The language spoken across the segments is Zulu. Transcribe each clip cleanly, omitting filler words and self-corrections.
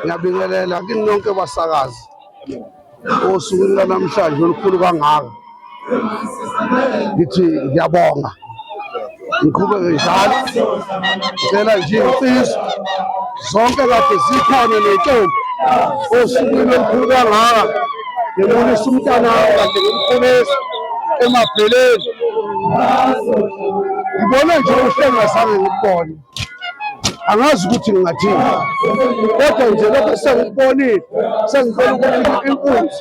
ngiyabingelela kini nonke basakazi osukwini lanamhlanje olukhulu kangaka. Ngithi ngiyabonga, ngiqhubeke njalo, ngicela nje imfiso zonke kade zikhona nentombi osukwini olukhulu kangaka. Ngibonisa umntwana kade ngimkhulisa emabheleni, ngibone nje uhlengazange ngikubone, angazi ukuthi ngingathini, kodwa nje lokho sengikubonile, sengibona ukuthi inkunzi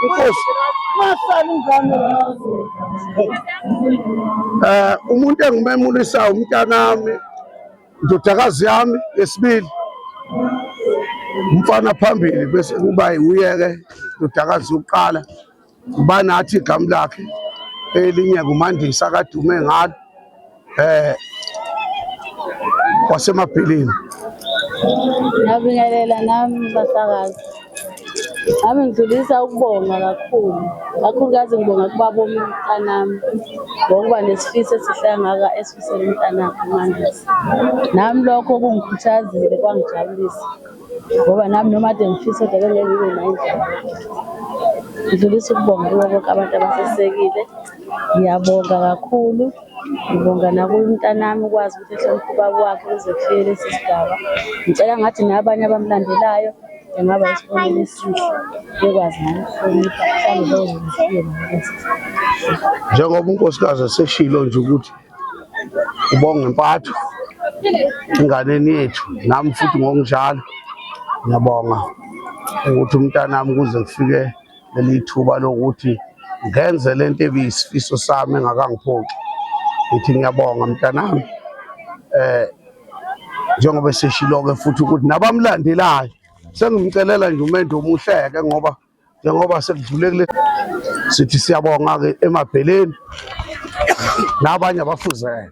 inkosi umuntu engimemulisayo umntanami, indodakazi yami yesibili, umfana phambili, bese kuba uyeke indodakazi yokuqala kuba nathi igama lakhe elinye kuMandisa kadume ngalo kwasemabheleni. Ngiyabingelela nami basakazi, nami ngidlulisa ukubonga kakhulukazi ngibonga kubaba umntanami ngokuba nesifiso esihle kangaka esifisela umntanakhe uMandisa. Nami lokho kungikhuthazile, kwangijabulisa ngoba nami noma kade ngifisa kodwa ngeke ngibe nayo indlela. Ngidlulisa ukubonga kubo bonke abantu abasesekile. Ngiyabonga kakhulu, ngibonga nakuye umntanami ukwazi ukuthi ehloniphe ubaba wakhe kuze kufike lesi sigaba. Ngicela ngathi nabanye abamlandelayo engaba isibonelo esihle, bekwazi ukuhlonipha mhlawumbe bezofike nalesi. Njengoba unkosikazi eseshilo nje ukuthi ubonga impatho inganeni yethu, nami futhi ngokunjalo ngiyabonga ukuthi umntanami kuze kufike leli thuba lokuthi ngenze lento ebiyisifiso sami engakangiphoxi. Ngithi ngiyabonga mntanami, njengoba eseshilo-ke futhi ukuthi nabamlandelayo sengimcelela nje umendo omuhle-ke ngoba njengoba sekudlule kule sithi siyabonga-ke emabheleni nabanye abafuzele.